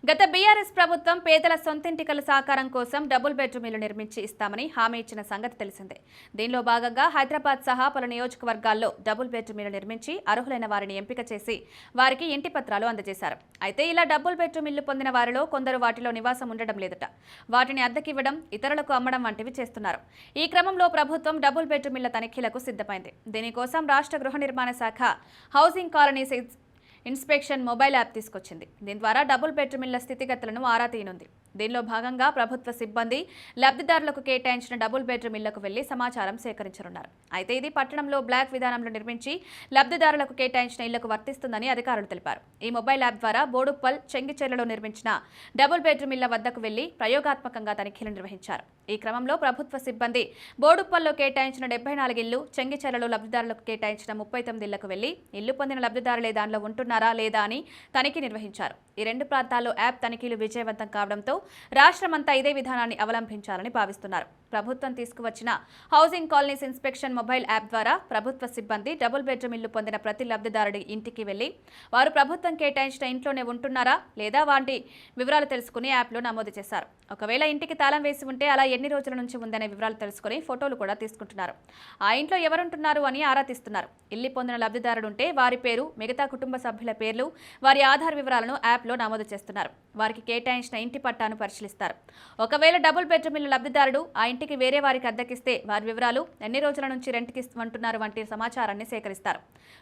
గత బీఆర్ఎస్ ప్రభుత్వం పేదల సొంతింటికల సాకారం కోసం డబుల్ బెడ్రూమ్ ఇల్లు నిర్మించి ఇస్తామని హామీ ఇచ్చిన సంగతి తెలిసిందే. దీనిలో భాగంగా హైదరాబాద్ సహా పలు నియోజకవర్గాల్లో డబుల్ బెడ్రూమ్ ఇల్లు నిర్మించి అర్హులైన వారిని ఎంపిక చేసి వారికి ఇంటి పత్రాలు అందజేశారు. అయితే ఇలా డబుల్ బెడ్రూమ్ ఇల్లు పొందిన వారిలో కొందరు వాటిలో నివాసం ఉండడం లేదట. వాటిని అద్దెకివ్వడం, ఇతరులకు అమ్మడం వంటివి చేస్తున్నారు. ఈ క్రమంలో ప్రభుత్వం డబుల్ బెడ్రూమ్ ఇళ్ల తనిఖీలకు సిద్ధమైంది. దీనికోసం రాష్ట్ర గృహ నిర్మాణ శాఖ housing colonies inspection mobile app తీసుకొచ్చింది. దీని ద్వారా డబుల్ బెడ్రూమ్ ఇళ్ల స్థితిగతులను ఆరా తీయనుంది. దీనిలో భాగంగా ప్రభుత్వ సిబ్బంది లబ్ధిదారులకు కేటాయించిన డబుల్ బెడ్రూమ్ ఇళ్లకు వెళ్లి సమాచారం సేకరించనున్నారు. అయితే ఇది పట్టణంలో బ్లాక్ విధానంలో నిర్మించి లబ్ధిదారులకు కేటాయించిన ఇళ్లకు వర్తిస్తుందని అధికారులు తెలిపారు. ఈ మొబైల్ యాప్ ద్వారా బోడుప్పల్, చెంగిచెర్లలో నిర్మించిన డబుల్ బెడ్రూమ్ ఇళ్ల వద్దకు వెళ్లి ప్రయోగాత్మకంగా తనిఖీలు నిర్వహించారు. ఈ క్రమంలో ప్రభుత్వ సిబ్బంది బోడుప్పల్లో కేటాయించిన 74 ఇళ్లు, చెంగిచెర్లలో లబ్ధిదారులకు కేటాయించిన 39 ఇళ్లకు వెళ్లి ఇల్లు పొందిన లబ్ధిదారులే దానిలో ఉంటున్నారా లేదా అని తనిఖీ నిర్వహించారు. ఈ రెండు ప్రాంతాల్లో యాప్ తనిఖీలు విజయవంతం కావడంతో రాష్ట్రమంతా ఇదే విధానాన్ని అవలంబించాలని భావిస్తున్నారు. ప్రభుత్వం తీసుకువచ్చిన housing colonies inspection mobile app ద్వారా ప్రభుత్వ సిబ్బంది డబుల్ బెడ్రూమ్ ఇల్లు పొందిన ప్రతి లబ్ధిదారుడి ఇంటికి వెళ్లి వారు ప్రభుత్వం కేటాయించిన ఇంట్లోనే ఉంటున్నారా లేదా వాటి వివరాలు తెలుసుకుని యాప్లో నమోదు చేశారు. ఒకవేళ ఇంటికి తాళం వేసి ఉంటే అలా ఎన్ని రోజుల నుంచి ఉందనే వివరాలు తెలుసుకుని ఫోటోలు కూడా తీసుకుంటున్నారు. ఆ ఇంట్లో ఎవరుంటున్నారు అని ఆరా తీస్తున్నారు. ఇల్లు పొందిన లబ్ధిదారుడుంటే వారి పేరు, మిగతా కుటుంబ సభ్యుల పేర్లు, వారి ఆధార్ వివరాలను యాప్లో నమోదు చేస్తున్నారు. వారికి కేటాయించిన ఇంటి పట్టాను పరిశీలిస్తారు. ఒకవేళ డబుల్ బెడ్రూమ్ ఇల్లు లబ్ధిదారుడు ఆ ఇంటికి వేరే వారికి అద్దెకిస్తే వారి వివరాలు, ఎన్ని రోజుల నుంచి రెంట్కి ఉంటున్నారు వంటి సమాచారాన్ని సేకరిస్తారు.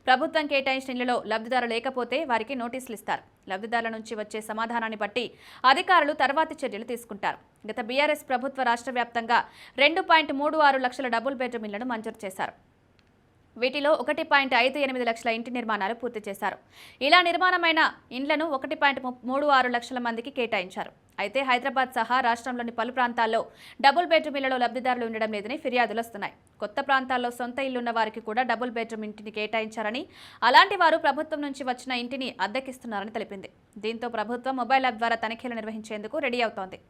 ప్రభుత్వం కేటాయించిన ఇళ్లలో లబ్ధిదారు లేకపోతే వారికి నోటీసులు ఇస్తారు. లబ్ధిదారుల నుంచి వచ్చే సమాధానాన్ని బట్టి అధికారులు తర్వాతి చర్యలు తీసుకుంటారు. గత బీఆర్ఎస్ ప్రభుత్వ రాష్ట్ర వ్యాప్తంగా 2.36 లక్షల డబుల్ బెడ్రూమ్ ఇళ్లను మంజూరు చేశారు. వీటిలో 1.58 లక్షల ఇంటి నిర్మాణాలు పూర్తి చేశారు. ఇలా నిర్మాణమైన ఇండ్లను 1.36 లక్షల మందికి కేటాయించారు. అయితే హైదరాబాద్ సహా రాష్ట్రంలోని పలు ప్రాంతాల్లో డబుల్ బెడ్రూమ్ ఇళ్లలో లబ్ధిదారులు ఉండడం లేదని ఫిర్యాదులు వస్తున్నాయి. కొత్త ప్రాంతాల్లో సొంత ఇల్లున్న వారికి కూడా డబుల్ బెడ్రూమ్ ఇంటిని కేటాయించారని, అలాంటి వారు ప్రభుత్వం నుంచి వచ్చిన ఇంటిని అద్దెకిస్తున్నారని తెలిపింది. దీంతో ప్రభుత్వం మొబైల్ యాప్ ద్వారా తనిఖీలు నిర్వహించేందుకు రెడీ అవుతోంది.